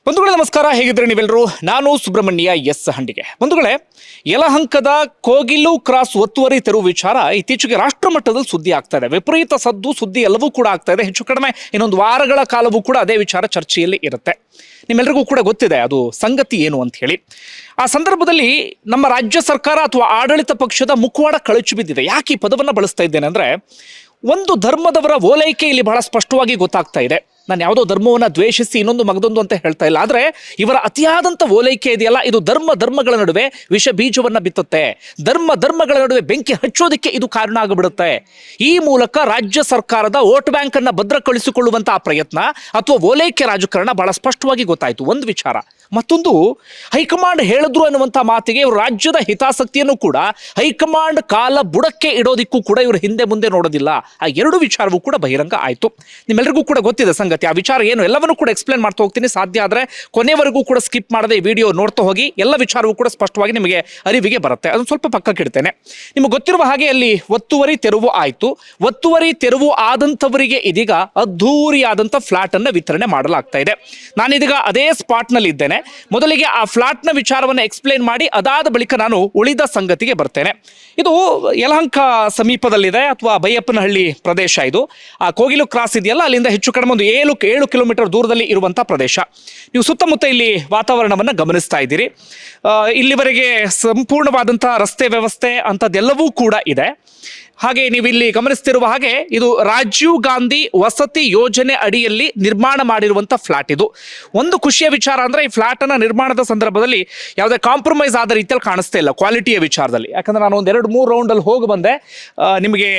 ಬಂಧುಗಳೇ ನಮಸ್ಕಾರ, ಹೇಗಿದ್ರೆ ನೀವೆಲ್ಲರೂ? ನಾನು ಸುಬ್ರಹ್ಮಣ್ಯ ಎಸ್ ಹಂಡಿಗೆ. ಬಂಧುಗಳೇ, ಯಲಹಂಕದ ಕೋಗಿಲು ಕ್ರಾಸ್ ಒತ್ತುವರಿ ತೆರವು ವಿಚಾರ ಇತ್ತೀಚೆಗೆ ರಾಷ್ಟ್ರ ಮಟ್ಟದಲ್ಲಿ ಸುದ್ದಿ ಆಗ್ತಾ ಇದೆ. ವಿಪರೀತ ಸುದ್ದಿ ಎಲ್ಲವೂ ಕೂಡ ಆಗ್ತಾ ಇದೆ. ಹೆಚ್ಚು ಕಡಿಮೆ ಇನ್ನೊಂದು ವಾರಗಳ ಕಾಲವೂ ಕೂಡ ಅದೇ ವಿಚಾರ ಚರ್ಚೆಯಲ್ಲಿ ಇರುತ್ತೆ. ನಿಮ್ಮೆಲ್ಲರಿಗೂ ಕೂಡ ಗೊತ್ತಿದೆ ಅದು ಸಂಗತಿ ಏನು ಅಂತ ಹೇಳಿ. ಆ ಸಂದರ್ಭದಲ್ಲಿ ನಮ್ಮ ರಾಜ್ಯ ಸರ್ಕಾರ ಅಥವಾ ಆಡಳಿತ ಪಕ್ಷದ ಮುಖವಾಡ ಕಳಚಿ ಬಿದ್ದಿದೆ. ಯಾಕೆ ಈ ಪದವನ್ನು ಬಳಸ್ತಾ ಇದ್ದೇನೆ ಅಂದ್ರೆ, ಒಂದು ಧರ್ಮದವರ ಓಲೈಕೆ ಇಲ್ಲಿ ಬಹಳ ಸ್ಪಷ್ಟವಾಗಿ ಗೊತ್ತಾಗ್ತಾ ಇದೆ. ನಾನು ಯಾವುದೋ ಧರ್ಮವನ್ನು ದ್ವೇಷಿಸಿ ಇನ್ನೊಂದು ಮಗದೊಂದು ಅಂತ ಹೇಳ್ತಾ ಇಲ್ಲ, ಆದರೆ ಇವರ ಅತಿಯಾದಂಥ ಓಲೈಕೆ ಇದೆಯಲ್ಲ, ಇದು ಧರ್ಮಗಳ ನಡುವೆ ವಿಷ ಬೀಜವನ್ನು ಬಿತ್ತುತ್ತೆ. ಧರ್ಮಗಳ ನಡುವೆ ಬೆಂಕಿ ಹಚ್ಚೋದಕ್ಕೆ ಇದು ಕಾರಣ ಆಗಿಬಿಡುತ್ತೆ. ಈ ಮೂಲಕ ರಾಜ್ಯ ಸರ್ಕಾರದ ವೋಟ್ ಬ್ಯಾಂಕ್ ಅನ್ನ ಭದ್ರಗೊಳಿಸಿಕೊಳ್ಳುವಂತಹ ಪ್ರಯತ್ನ ಅಥವಾ ಓಲೈಕೆ ರಾಜಕಾರಣ ಬಹಳ ಸ್ಪಷ್ಟವಾಗಿ ಗೊತ್ತಾಯಿತು. ಒಂದು ವಿಚಾರ. ಮತ್ತೊಂದು, ಹೈಕಮಾಂಡ್ ಹೇಳಿದ್ರು ಅನ್ನುವಂಥ ಮಾತಿಗೆ ಇವರು ರಾಜ್ಯದ ಹಿತಾಸಕ್ತಿಯನ್ನು ಕೂಡ ಹೈಕಮಾಂಡ್ ಕಾಲ ಬುಡಕ್ಕೆ ಇಡೋದಿಕ್ಕೂ ಕೂಡ ಇವರು ಹಿಂದೆ ಮುಂದೆ ನೋಡೋದಿಲ್ಲ. ಆ ಎರಡು ವಿಚಾರವೂ ಕೂಡ ಬಹಿರಂಗ ಆಯಿತು. ನಿಮ್ಮೆಲ್ಲರಿಗೂ ಕೂಡ ಗೊತ್ತಿದೆ ಸಂಗತಿ. ಆ ವಿಚಾರ ಏನು ಎಲ್ಲವನ್ನೂ ಕೂಡ ಎಕ್ಸ್ಪ್ಲೇನ್ ಮಾಡ್ತಾ ಹೋಗ್ತೀನಿ. ಸಾಧ್ಯ ಆದರೆ ಕೊನೆವರೆಗೂ ಕೂಡ ಸ್ಕಿಪ್ ಮಾಡದೆ ಈ ವಿಡಿಯೋ ನೋಡ್ತಾ ಹೋಗಿ. ಎಲ್ಲ ವಿಚಾರವೂ ಕೂಡ ಸ್ಪಷ್ಟವಾಗಿ ನಿಮಗೆ ಅರಿವಿಗೆ ಬರುತ್ತೆ. ಅದನ್ನು ಸ್ವಲ್ಪ ಪಕ್ಕಕ್ಕೆ ಇಡ್ತೇನೆ. ನಿಮಗೆ ಗೊತ್ತಿರುವ ಹಾಗೆ ಅಲ್ಲಿ ಒತ್ತುವರಿ ತೆರವು ಆಯಿತು. ಒತ್ತುವರಿ ತೆರವು ಆದಂಥವರಿಗೆ ಇದೀಗ ಅದ್ಧೂರಿಯಾದಂಥ ಫ್ಲಾಟ್ ಅನ್ನು ವಿತರಣೆ ಮಾಡಲಾಗ್ತಾ ಇದೆ. ನಾನಿದೀಗ ಅದೇ ಸ್ಪಾಟ್ ನಲ್ಲಿ ಇದ್ದೇನೆ. ಮೊದಲಿಗೆ ಆ ಫ್ಲಾಟ್ ನ ವಿಚಾರವನ್ನು ಎಕ್ಸ್ಪ್ಲೇನ್ ಮಾಡಿ ಅದಾದ ಬಳಿಕ ನಾನು ಉಳಿದ ಸಂಗತಿಗೆ ಬರ್ತೇನೆ. ಇದು ಯಲಹಂಕ ಸಮೀಪದಲ್ಲಿದೆ ಅಥವಾ ಬೈಯಪ್ಪನಹಳ್ಳಿ ಪ್ರದೇಶ. ಇದು ಆ ಕೋಗಿಲು ಕ್ರಾಸ್ ಇದೆಯಲ್ಲ, ಅಲ್ಲಿಂದ ಹೆಚ್ಚು ಕಡಿಮೆ ಒಂದು 7 ಕಿಲೋಮೀಟರ್ ದೂರದಲ್ಲಿ ಇರುವಂತಹ ಪ್ರದೇಶ. ನೀವು ಸುತ್ತಮುತ್ತ ಇಲ್ಲಿ ವಾತಾವರಣವನ್ನು ಗಮನಿಸ್ತಾ ಇದ್ದೀರಿ. ಇಲ್ಲಿವರೆಗೆ ಸಂಪೂರ್ಣವಾದಂತಹ ರಸ್ತೆ ವ್ಯವಸ್ಥೆ ಅಂಥದ್ದೆಲ್ಲವೂ ಕೂಡ ಇದೆ. ಹಾಗೆ ನೀವು ಇಲ್ಲಿ ಗಮನಿಸ್ತಿರುವ ಹಾಗೆ ಇದು ರಾಜೀವ್ ಗಾಂಧಿ ವಸತಿ ಯೋಜನೆ ಅಡಿಯಲ್ಲಿ ನಿರ್ಮಾಣ ಮಾಡಿರುವಂಥ ಫ್ಲಾಟ್. ಇದು ಒಂದು ಖುಷಿಯ ವಿಚಾರ ಅಂದರೆ, ಈ ಫ್ಲಾಟ್ ಅನ್ನ ನಿರ್ಮಾಣದ ಸಂದರ್ಭದಲ್ಲಿ ಯಾವುದೇ ಕಾಂಪ್ರಮೈಸ್ ಆದ ರೀತಿಯಲ್ಲಿ ಕಾಣಿಸ್ತಾ ಇಲ್ಲ ಕ್ವಾಲಿಟಿಯ ವಿಚಾರದಲ್ಲಿ. ಯಾಕಂದ್ರೆ ನಾನು ಒಂದು 2-3 ರೌಂಡಲ್ಲಿ ಹೋಗಿ ಬಂದೆ. ನಿಮಗೆ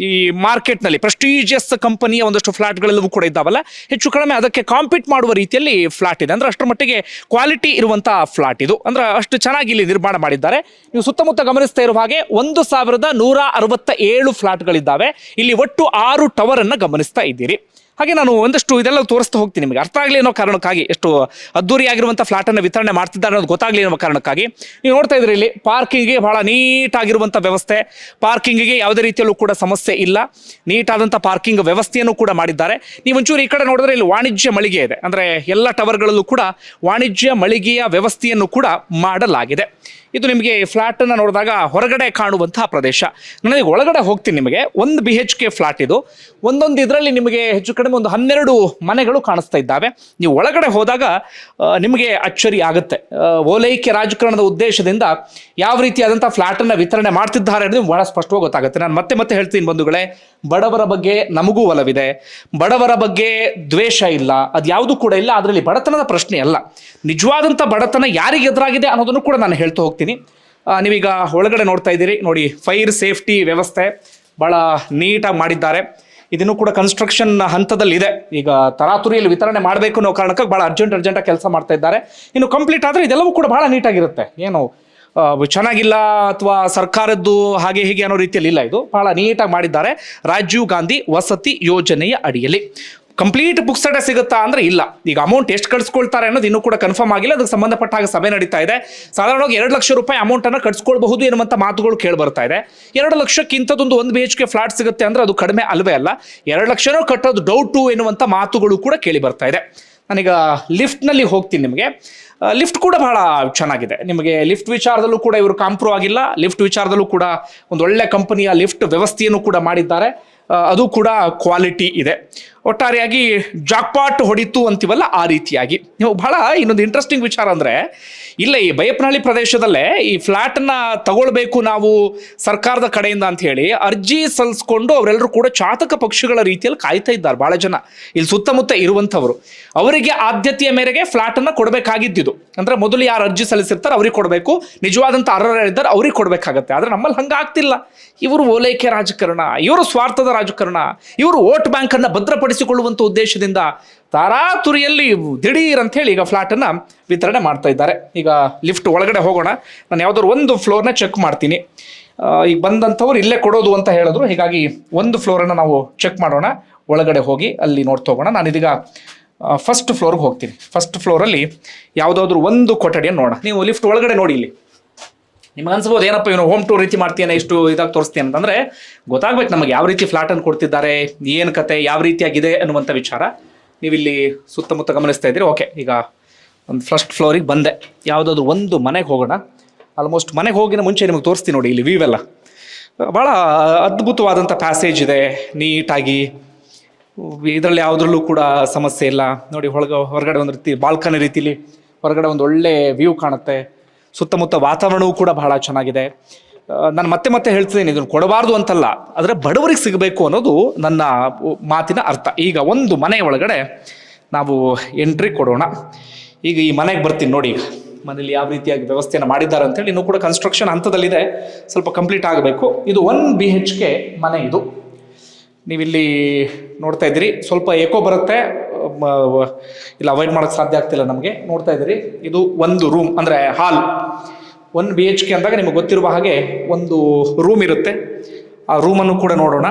ಈ ಮಾರ್ಕೆಟ್ನಲ್ಲಿ ಪ್ರೆಸ್ಟೀಜಿಯಸ್ ಕಂಪನಿಯ ಒಂದಷ್ಟು ಫ್ಲಾಟ್ಗಳೆಲ್ಲವೂ ಕೂಡ ಇದ್ದಾವಲ್ಲ, ಹೆಚ್ಚು ಕಡಿಮೆ ಅದಕ್ಕೆ ಕಾಂಪೀಟ್ ಮಾಡುವ ರೀತಿಯಲ್ಲಿ ಫ್ಲಾಟ್ ಇದೆ. ಅಂದ್ರೆ ಅಷ್ಟರ ಮಟ್ಟಿಗೆ ಕ್ವಾಲಿಟಿ ಇರುವಂಥ ಫ್ಲಾಟ್ ಇದು. ಅಂದ್ರೆ ಅಷ್ಟು ಚೆನ್ನಾಗಿ ಇಲ್ಲಿ ನಿರ್ಮಾಣ ಮಾಡಿದ್ದಾರೆ. ನೀವು ಸುತ್ತಮುತ್ತ ಗಮನಿಸ್ತಾ ಇರುವ ಹಾಗೆ 1167 ಫ್ಲಾಟ್ಗಳಿದ್ದಾವೆ. ಇಲ್ಲಿ ಒಟ್ಟು 6 ಟವರ್ ಅನ್ನ ಗಮನಿಸ್ತಾ ಇದ್ದೀರಿ. ಹಾಗೆ ನಾನು ಒಂದಷ್ಟು ಇದೆಲ್ಲ ತೋರಿಸ್ತಾ ಹೋಗ್ತೀನಿ. ನಿಮಗೆ ಅರ್ಥ ಆಗಲಿ ಅನ್ನೋ ಕಾರಣಕ್ಕಾಗಿ, ಎಷ್ಟು ಅದ್ದೂರಿಯಾಗಿರುವಂಥ ಫ್ಲಾಟ್ ಅನ್ನು ವಿತರಣೆ ಮಾಡ್ತಿದ್ದಾರೆ ಅನ್ನೋದು ಗೊತ್ತಾಗಲಿ ಅನ್ನೋ ಕಾರಣಕ್ಕಾಗಿ. ನೀವು ನೋಡ್ತಾ ಇದ್ರಿ ಇಲ್ಲಿ ಪಾರ್ಕಿಂಗ್ಗೆ ಬಹಳ ನೀಟ್ ಆಗಿರುವಂಥ ವ್ಯವಸ್ಥೆ. ಪಾರ್ಕಿಂಗಿಗೆ ಯಾವುದೇ ರೀತಿಯಲ್ಲೂ ಕೂಡ ಸಮಸ್ಯೆ ಇಲ್ಲ. ನೀಟ್ ಆದಂಥ ಪಾರ್ಕಿಂಗ್ ವ್ಯವಸ್ಥೆಯನ್ನು ಕೂಡ ಮಾಡಿದ್ದಾರೆ. ನೀವು ಒಂಚೂರು ಈ ಕಡೆ ನೋಡಿದ್ರೆ ಇಲ್ಲಿ ವಾಣಿಜ್ಯ ಮಳಿಗೆ ಇದೆ. ಅಂದರೆ ಎಲ್ಲ ಟವರ್ಗಳಲ್ಲೂ ಕೂಡ ವಾಣಿಜ್ಯ ಮಳಿಗೆಯ ವ್ಯವಸ್ಥೆಯನ್ನು ಕೂಡ ಮಾಡಲಾಗಿದೆ. ಇದು ನಿಮಗೆ ಫ್ಲಾಟ್ ಅನ್ನು ನೋಡಿದಾಗ ಹೊರಗಡೆ ಕಾಣುವಂತಹ ಪ್ರದೇಶ. ನನಗೆ ಒಳಗಡೆ ಹೋಗ್ತೀನಿ. ನಿಮಗೆ 1 BHK ಫ್ಲಾಟ್ ಇದು. ಒಂದೊಂದು ಇದರಲ್ಲಿ ನಿಮಗೆ ಹೆಚ್ಚು ಕಡಿಮೆ ಒಂದು 12 ಮನೆಗಳು ಕಾಣಿಸ್ತಾ ಇದ್ದಾವೆ. ನೀವು ಒಳಗಡೆ ಹೋದಾಗ ನಿಮಗೆ ಅಚ್ಚರಿ ಆಗುತ್ತೆ. ಓಲೈಕೆ ರಾಜಕಾರಣದ ಉದ್ದೇಶದಿಂದ ಯಾವ ರೀತಿಯಾದಂಥ ಫ್ಲಾಟ್ ಅನ್ನ ವಿತರಣೆ ಮಾಡ್ತಿದ್ದಾರೆ ಅನ್ನೋದು ಬಹಳ ಸ್ಪಷ್ಟವಾಗಿ ಗೊತ್ತಾಗುತ್ತೆ. ನಾನು ಮತ್ತೆ ಹೇಳ್ತೀನಿ ಬಂಧುಗಳೇ, ಬಡವರ ಬಗ್ಗೆ ನಮಗೂ ಒಲವಿದೆ, ಬಡವರ ಬಗ್ಗೆ ದ್ವೇಷ ಇಲ್ಲ, ಅದು ಯಾವುದೂ ಕೂಡ ಇಲ್ಲ. ಅದರಲ್ಲಿ ಬಡತನದ ಪ್ರಶ್ನೆ ಅಲ್ಲ. ನಿಜವಾದಂಥ ಬಡತನ ಯಾರಿಗೆ ಎದುರಾಗಿದೆ ಅನ್ನೋದನ್ನು ಕೂಡ ನಾನು ಹೇಳ್ತಾ ಹೋಗ್ತೀನಿ. ನೀವೀಗ ಒಳಗಡೆ ನೋಡ್ತಾ ಇದ್ದೀರಿ ನೋಡಿ, ಫೈರ್ ಸೇಫ್ಟಿ ವ್ಯವಸ್ಥೆ ಬಹಳ ನೀಟಾಗಿ ಮಾಡಿದ್ದಾರೆ. ಇದನ್ನು ಕೂಡ ಕನ್ಸ್ಟ್ರಕ್ಷನ್ ಹಂತದಲ್ಲಿದೆ. ಈಗ ತರಾತುರಿಯಲ್ಲಿ ವಿತರಣೆ ಮಾಡಬೇಕು ಅನ್ನೋ ಕಾರಣಕ್ಕೆ ಬಹಳ ಅರ್ಜೆಂಟಾಗಿ ಕೆಲಸ ಮಾಡ್ತಾ ಇದ್ದಾರೆ. ಇನ್ನು ಕಂಪ್ಲೀಟ್ ಆದರೆ ಇದೆಲ್ಲವೂ ಕೂಡ ಬಹಳ ನೀಟಾಗಿರುತ್ತೆ. ಏನು ಚೆನ್ನಾಗಿಲ್ಲ ಅಥವಾ ಸರ್ಕಾರದ್ದು ಹಾಗೆ ಹೀಗೆ ಅನ್ನೋ ರೀತಿಯಲ್ಲಿ ಇಲ್ಲ. ಇದು ಬಹಳ ನೀಟಾಗಿ ಮಾಡಿದ್ದಾರೆ. ರಾಜೀವ್ ಗಾಂಧಿ ವಸತಿ ಯೋಜನೆಯ ಅಡಿಯಲ್ಲಿ ಕಂಪ್ಲೀಟ್ ಬುಕ್ಸ್ ಅಡೆ ಸಿಗುತ್ತಾ ಅಂದ್ರೆ ಇಲ್ಲ. ಈಗ ಅಮೌಂಟ್ ಎಷ್ಟು ಕಟ್ಸ್ಕೊಳ್ತಾರೆ ಅನ್ನೋದು ಇನ್ನೂ ಕೂಡ ಕನ್ಫರ್ಮ್ ಆಗಿಲ್ಲ. ಅದಕ್ಕೆ ಸಂಬಂಧಪಟ್ಟ ಹಾಗೆ ಸಭೆ ನಡೀತಾ ಇದೆ. ಸಾಧಾರಣವಾಗಿ 2 ಲಕ್ಷ ರೂಪಾಯಿ ಅಮೌಂಟ್ ಅನ್ನು ಕಟ್ಸ್ಕೊಳ್ಬಹುದು ಎನ್ನುವಂಥ ಮಾತುಗಳು ಕೇಳಿ ಬರ್ತಾ ಇದೆ. 2 ಲಕ್ಷಕ್ಕಿಂತದೊಂದು 1 BHK ಫ್ಲಾಟ್ ಸಿಗುತ್ತೆ ಅಂದ್ರೆ ಅದು ಕಡಿಮೆ ಅಲ್ವೇ ಅಲ್ಲ. 2 ಲಕ್ಷನೂ ಕಟ್ಟೋದು ಡೌಟು ಎನ್ನುವಂಥ ಮಾತುಗಳು ಕೂಡ ಕೇಳಿ ಬರ್ತಾ ಇದೆ. ನಾನೀಗ ಲಿಫ್ಟ್ನಲ್ಲಿ ಹೋಗ್ತೀನಿ. ನಿಮಗೆ ಲಿಫ್ಟ್ ಕೂಡ ಬಹಳ ಚೆನ್ನಾಗಿದೆ. ನಿಮಗೆ ಲಿಫ್ಟ್ ವಿಚಾರದಲ್ಲೂ ಕೂಡ ಇವರು ಕಾಂಪ್ರೋ ಆಗಿಲ್ಲ. ಲಿಫ್ಟ್ ವಿಚಾರದಲ್ಲೂ ಕೂಡ ಒಂದು ಒಳ್ಳೆ ಕಂಪನಿಯ ಲಿಫ್ಟ್ ವ್ಯವಸ್ಥೆಯನ್ನು ಕೂಡ ಮಾಡಿದ್ದಾರೆ. ಅದು ಕೂಡ ಕ್ವಾಲಿಟಿ ಇದೆ. ಒಟ್ಟಾರೆಯಾಗಿ ಜಾಕ್ಪಾಟ್ ಹೊಡಿತು ಅಂತೀವಲ್ಲ, ಆ ರೀತಿಯಾಗಿ. ನೀವು ಬಹಳ ಇನ್ನೊಂದು ಇಂಟ್ರೆಸ್ಟಿಂಗ್ ವಿಚಾರ ಅಂದರೆ, ಇಲ್ಲ ಈ ಬೈಯಪ್ಪನಹಳ್ಳಿ ಪ್ರದೇಶದಲ್ಲೇ ಈ ಫ್ಲ್ಯಾಟನ್ನು ತಗೊಳ್ಬೇಕು ನಾವು ಸರ್ಕಾರದ ಕಡೆಯಿಂದ ಅಂತ ಹೇಳಿ ಅರ್ಜಿ ಸಲ್ಲಿಸ್ಕೊಂಡು ಅವರೆಲ್ಲರೂ ಕೂಡ ಚಾತಕ ಪಕ್ಷಿಗಳ ರೀತಿಯಲ್ಲಿ ಕಾಯ್ತಾ ಇದ್ದಾರೆ. ಭಾಳ ಜನ ಇಲ್ಲಿ ಸುತ್ತಮುತ್ತ ಇರುವಂಥವರು ಅವರಿಗೆ ಆದ್ಯತೆಯ ಮೇರೆಗೆ ಫ್ಲ್ಯಾಟನ್ನು ಕೊಡಬೇಕಾಗಿದ್ದು. ಅಂದರೆ ಮೊದಲು ಯಾರು ಅರ್ಜಿ ಸಲ್ಲಿಸಿರ್ತಾರೆ ಅವ್ರಿಗೆ ಕೊಡಬೇಕು, ನಿಜವಾದಂಥ ಅರ್ಹರಿದ್ದಾರೆ ಅವ್ರಿಗೆ ಕೊಡಬೇಕಾಗತ್ತೆ. ಆದರೆ ನಮ್ಮಲ್ಲಿ ಹಂಗೆ ಆಗ್ತಿಲ್ಲ. ಇವರು ಓಲೈಕೆ ರಾಜಕಾರಣ, ಇವರು ಸ್ವಾರ್ಥದ ರಾಜಕಾರಣ, ಇವರು ವೋಟ್ ಬ್ಯಾಂಕನ್ನು ಭದ್ರಪಡಿಸಿಕೊಳ್ಳುವಂಥ ಉದ್ದೇಶದಿಂದ ತಾರಾತುರಿಯಲ್ಲಿ ದಿಢೀರ್ ಅಂತ ಹೇಳಿ ಈಗ ಫ್ಲಾಟನ್ನು ವಿತರಣೆ ಮಾಡ್ತಾ ಇದ್ದಾರೆ. ಈಗ ಲಿಫ್ಟ್ ಒಳಗಡೆ ಹೋಗೋಣ. ನಾನು ಯಾವುದಾದ್ರು ಒಂದು ಫ್ಲೋರ್ನ ಚೆಕ್ ಮಾಡ್ತೀನಿ. ಈಗ ಬಂದಂಥವ್ರು ಇಲ್ಲೇ ಕೊಡೋದು ಅಂತ ಹೇಳಿದ್ರು. ಹೀಗಾಗಿ ಒಂದು ಫ್ಲೋರನ್ನು ನಾವು ಚೆಕ್ ಮಾಡೋಣ. ಒಳಗಡೆ ಹೋಗಿ ಅಲ್ಲಿ ನೋಡ್ತಾ ಹೋಗೋಣ. ನಾನಿದೀಗ ಫಸ್ಟ್ ಫ್ಲೋರ್ಗೆ ಹೋಗ್ತೀನಿ. ಫಸ್ಟ್ ಫ್ಲೋರಲ್ಲಿ ಯಾವುದಾದ್ರೂ ಒಂದು ಕೊಠಡಿಯನ್ನು ನೋಡೋಣ. ನೀವು ಲಿಫ್ಟ್ ಒಳಗಡೆ ನೋಡಿ. ಇಲ್ಲಿ ನಿಮ್ಗೆ ಅನ್ಸ್ಬೋದು ಏನಪ್ಪ ಇವನು ಹೋಮ್ ಟೂರ್ ರೀತಿ ಮಾಡ್ತೀಯನೇ, ಇಷ್ಟು ಇದಾಗಿ ತೋರಿಸ್ತೀನಿ ಅಂತಂದರೆ ಗೊತ್ತಾಗ್ಬೇಕು ನಮಗೆ ಯಾವ ರೀತಿ ಫ್ಲಾಟನ್ನು ಕೊಡ್ತಿದ್ದಾರೆ, ಏನು ಕತೆ, ಯಾವ ರೀತಿಯಾಗಿದೆ ಅನ್ನುವಂಥ ವಿಚಾರ. ನೀವಿಲ್ಲಿ ಸುತ್ತಮುತ್ತ ಗಮನಿಸ್ತಾ ಇದ್ದೀರಿ. ಓಕೆ, ಈಗ ಒಂದು ಫಸ್ಟ್ ಫ್ಲೋರಿಗೆ ಬಂದೆ. ಯಾವುದಾದ್ರು ಒಂದು ಮನೆಗೆ ಹೋಗೋಣ. ಆಲ್ಮೋಸ್ಟ್ ಮನೆಗೆ ಹೋಗಿನ ಮುಂಚೆ ನಿಮಗೆ ತೋರಿಸ್ತೀನಿ ನೋಡಿ, ಇಲ್ಲಿ ವ್ಯೂ ಎಲ್ಲ ಭಾಳ ಅದ್ಭುತವಾದಂಥ ಪ್ಯಾಸೇಜ್ ಇದೆ. ನೀಟಾಗಿ ಇದರಲ್ಲಿ ಯಾವುದ್ರಲ್ಲೂ ಕೂಡ ಸಮಸ್ಯೆ ಇಲ್ಲ. ನೋಡಿ ಹೊರಗಡೆ ಒಂದು ರೀತಿ ಬಾಲ್ಕನಿ ರೀತಿಲಿ ಹೊರಗಡೆ ಒಂದು ಒಳ್ಳೆ ವ್ಯೂ ಕಾಣುತ್ತೆ. ಸುತ್ತಮುತ್ತ ವಾತಾವರಣವೂ ಕೂಡ ಬಹಳ ಚೆನ್ನಾಗಿದೆ. ನಾನು ಮತ್ತೆ ಮತ್ತೆ ಹೇಳ್ತಿದ್ದೀನಿ, ಇದನ್ನು ಕೊಡಬಾರ್ದು ಅಂತಲ್ಲ, ಆದರೆ ಬಡವರಿಗೆ ಸಿಗಬೇಕು ಅನ್ನೋದು ನನ್ನ ಮಾತಿನ ಅರ್ಥ. ಈಗ ಒಂದು ಮನೆ ಒಳಗಡೆ ನಾವು ಎಂಟ್ರಿ ಕೊಡೋಣ. ಈಗ ಈ ಮನೆಗೆ ಬರ್ತೀನಿ ನೋಡಿ. ಈಗ ಮನೇಲಿ ಯಾವ ರೀತಿಯಾಗಿ ವ್ಯವಸ್ಥೆಯನ್ನು ಮಾಡಿದ್ದಾರೆ ಅಂತೇಳಿ, ಇನ್ನೂ ಕೂಡ ಕನ್ಸ್ಟ್ರಕ್ಷನ್ ಹಂತದಲ್ಲಿದೆ, ಸ್ವಲ್ಪ ಕಂಪ್ಲೀಟ್ ಆಗಬೇಕು. ಇದು 1 BHK ಮನೆ. ಇದು ನೀವಿಲ್ಲಿ ನೋಡ್ತಾ ಇದ್ದೀರಿ, ಸ್ವಲ್ಪ ಏಕೋ ಬರುತ್ತೆ, ಇಲ್ಲ ಅವಾಯ್ಡ್ ಮಾಡೋಕ್ಕೆ ಸಾಧ್ಯ ಆಗ್ತಿಲ್ಲ ನಮಗೆ. ನೋಡ್ತಾ ಇದ್ದೀರಿ, ಇದು ಒಂದು ರೂಮ್ ಅಂದರೆ ಹಾಲ್. 1 BHK ಅಂದಾಗ ನಿಮಗೆ ಗೊತ್ತಿರುವ ಹಾಗೆ ಒಂದು ರೂಮ್ ಇರುತ್ತೆ. ಆ ರೂಮನ್ನು ಕೂಡ ನೋಡೋಣ.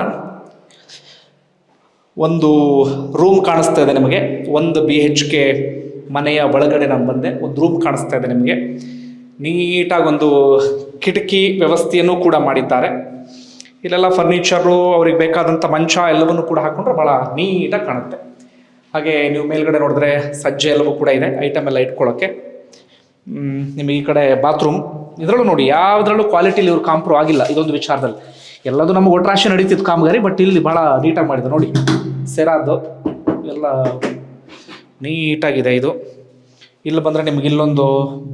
ಒಂದು ರೂಮ್ ಕಾಣಿಸ್ತಾ ಇದೆ ನಿಮಗೆ. 1 BHK ಮನೆಯ ಒಳಗಡೆ ನಾನು ಬಂದೆ. ಒಂದು ರೂಮ್ ಕಾಣಿಸ್ತಾ ಇದೆ ನಿಮಗೆ. ನೀಟಾಗಿ ಒಂದು ಕಿಟಕಿ ವ್ಯವಸ್ಥೆಯನ್ನು ಕೂಡ ಮಾಡಿದ್ದಾರೆ. ಇಲ್ಲೆಲ್ಲ ಫರ್ನಿಚರು, ಅವ್ರಿಗೆ ಬೇಕಾದಂಥ ಮಂಚ ಎಲ್ಲವನ್ನೂ ಕೂಡ ಹಾಕೊಂಡ್ರೆ ಭಾಳ ನೀಟಾಗಿ ಕಾಣುತ್ತೆ. ಹಾಗೆ ನೀವು ಮೇಲ್ಗಡೆ ನೋಡಿದ್ರೆ ಸಜ್ಜೆ ಎಲ್ಲವೂ ಕೂಡ ಇದೆ, ಐಟಮ್ ಎಲ್ಲ ಇಟ್ಕೊಳ್ಳೋಕ್ಕೆ. ನಿಮಗೆ ಈ ಕಡೆ ಬಾತ್ರೂಮ್. ಇದರಲ್ಲೂ ನೋಡಿ, ಯಾವುದ್ರಲ್ಲೂ ಕ್ವಾಲಿಟಿಲಿ ಇವ್ರು ಕಾಂಪ್ರೋ ಆಗಿಲ್ಲ ಇದೊಂದು ವಿಚಾರದಲ್ಲಿ. ಎಲ್ಲದು ನಮಗೆ ಒಟ್ರಾಶಿ ನಡೀತಿತ್ತು ಕಾಮಗಾರಿ, ಬಟ್ ಇಲ್ಲಿ ಭಾಳ ನೀಟಾಗಿ ಮಾಡಿದೆ ನೋಡಿ. ಸೆರಾದು ಎಲ್ಲ ನೀಟಾಗಿದೆ. ಇದು ಇಲ್ಲಿ ಬಂದರೆ ನಿಮ್ಗೆ ಇಲ್ಲೊಂದು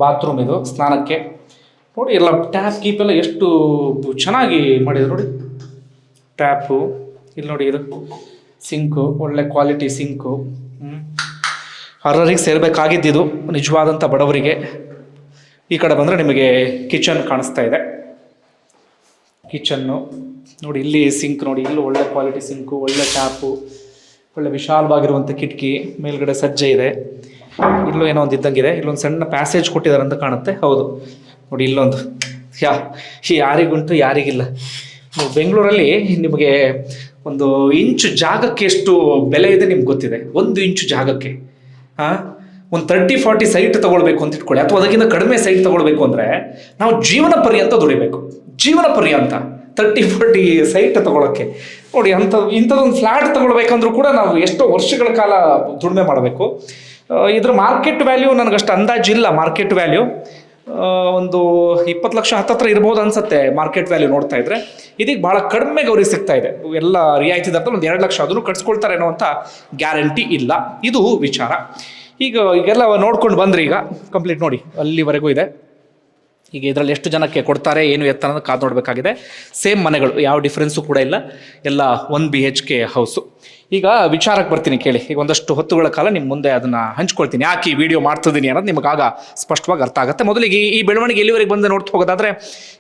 ಬಾತ್ರೂಮ್, ಇದು ಸ್ನಾನಕ್ಕೆ ನೋಡಿ. ಎಲ್ಲ ಟ್ಯಾಪ್ ಗೀಪ್ ಎಲ್ಲ ಎಷ್ಟು ಚೆನ್ನಾಗಿ ಮಾಡಿದ್ರು ನೋಡಿ. ಟ್ಯಾಪು ಇಲ್ಲಿ ನೋಡಿ, ಇದು ಸಿಂಕು, ಒಳ್ಳೆ ಕ್ವಾಲಿಟಿ ಸಿಂಕು. ಅರ್ಹರಿಗೆ ಸೇರಬೇಕಾಗಿದ್ದಿದ್ದು ನಿಜವಾದಂಥ ಬಡವರಿಗೆ. ಈ ಕಡೆ ಬಂದರೆ ನಿಮಗೆ ಕಿಚನ್ ಕಾಣಿಸ್ತಾ ಇದೆ. ಕಿಚನ್ನು ನೋಡಿ, ಇಲ್ಲಿ ಸಿಂಕ್ ನೋಡಿ, ಇಲ್ಲೂ ಒಳ್ಳೆ ಕ್ವಾಲಿಟಿ ಸಿಂಕು, ಒಳ್ಳೆ ಟ್ಯಾಪು, ಒಳ್ಳೆ ವಿಶಾಲವಾಗಿರುವಂಥ ಕಿಟಕಿ, ಮೇಲ್ಗಡೆ ಸಜ್ಜೆ ಇದೆ. ಇಲ್ಲೂ ಏನೋ ಒಂದು ಇದ್ದಂಗಿದೆ. ಇಲ್ಲೊಂದು ಸಣ್ಣ ಪ್ಯಾಸೇಜ್ ಕೊಟ್ಟಿದ್ದಾರೆ ಅಂತ ಕಾಣುತ್ತೆ. ಹೌದು ನೋಡಿ, ಇಲ್ಲೊಂದು ಯಾರಿಗುಂಟು ಯಾರಿಗಿಲ್ಲ. ಬೆಂಗಳೂರಲ್ಲಿ ನಿಮಗೆ 1 ಇಂಚು ಜಾಗಕ್ಕೆ ಎಷ್ಟು ಬೆಲೆ ಇದೆ ನಿಮ್ಗೆ ಗೊತ್ತಿದೆ. 1 ಇಂಚು ಜಾಗಕ್ಕೆ ಒಂದು 30-40 ಸೈಟ್ ತೊಗೊಳ್ಬೇಕು ಅಂತ ಇಟ್ಕೊಳ್ಳಿ, ಅಥವಾ ಅದಕ್ಕಿಂತ ಕಡಿಮೆ ಸೈಟ್ ತೊಗೊಳ್ಬೇಕು ಅಂದರೆ ನಾವು ಜೀವನ ಪರ್ಯಂತ ದುಡಿಬೇಕು. ಜೀವನ ಪರ್ಯಂತ 30-40 ಸೈಟ್ ತೊಗೊಳಕ್ಕೆ ನೋಡಿ. ಇಂಥದ್ದೊಂದು ಫ್ಲ್ಯಾಟ್ ತೊಗೊಳ್ಬೇಕಂದ್ರೂ ಕೂಡ ನಾವು ಎಷ್ಟೋ ವರ್ಷಗಳ ಕಾಲ ದುಡಿಮೆ ಮಾಡಬೇಕು. ಇದ್ರ ಮಾರ್ಕೆಟ್ ವ್ಯಾಲ್ಯೂ ನನಗಷ್ಟು ಅಂದಾಜಿಲ್ಲ. ಮಾರ್ಕೆಟ್ ವ್ಯಾಲ್ಯೂ ಒಂದು 20 ಲಕ್ಷ ಹತ್ತತ್ರ ಇರ್ಬೋದು ಅನ್ಸುತ್ತೆ ಮಾರ್ಕೆಟ್ ವ್ಯಾಲ್ಯೂ ನೋಡ್ತಾ ಇದ್ರೆ. ಇದೀಗ ಭಾಳ ಕಡಿಮೆಗೆ ಅವ್ರಿಗೆ ಸಿಗ್ತಾ ಇದೆ. ಎಲ್ಲ ರಿಯಾಯಿತಿ ದರದಲ್ಲಿ ಒಂದು 2 ಲಕ್ಷ ಅದನ್ನು ಕಟ್ಸ್ಕೊಳ್ತಾರೆ ಅನ್ನೋ ಅಂತ ಗ್ಯಾರಂಟಿ ಇಲ್ಲ. ಇದು ವಿಚಾರ. ಈಗೆಲ್ಲ ನೋಡ್ಕೊಂಡು ಬಂದ್ರಿ. ಈಗ ಕಂಪ್ಲೀಟ್ ನೋಡಿ, ಅಲ್ಲಿವರೆಗೂ ಇದೆ. ಈಗ ಇದರಲ್ಲಿ ಎಷ್ಟು ಜನಕ್ಕೆ ಕೊಡ್ತಾರೆ, ಏನು ಎತ್ತ ಅನ್ನೋದು ಕಾದು ನೋಡಬೇಕಾಗಿದೆ. ಸೇಮ್ ಮನೆಗಳು, ಯಾವ ಡಿಫ್ರೆನ್ಸು ಕೂಡ ಇಲ್ಲ, ಎಲ್ಲ 1 BHK ಹೌಸು. ಈಗ ವಿಚಾರಕ್ಕೆ ಬರ್ತೀನಿ ಕೇಳಿ. ಈಗ ಒಂದಷ್ಟು ಹೊತ್ತುಗಳ ಕಾಲ ನಿಮ್ಮ ಮುಂದೆ ಅದನ್ನು ಹಂಚ್ಕೊಳ್ತೀನಿ. ಯಾಕೆ ಈ ವಿಡಿಯೋ ಮಾಡ್ತಿದ್ದೀನಿ ಅನ್ನೋದು ನಿಮಗಾಗ ಸ್ಪಷ್ಟವಾಗಿ ಅರ್ಥ ಆಗುತ್ತೆ. ಮೊದಲಿಗೆ ಈ ಬೆಳವಣಿಗೆ ಎಲ್ಲಿವರೆಗೆ ಬಂದು ನೋಡ್ತಾ ಹೋಗೋದಾದ್ರೆ,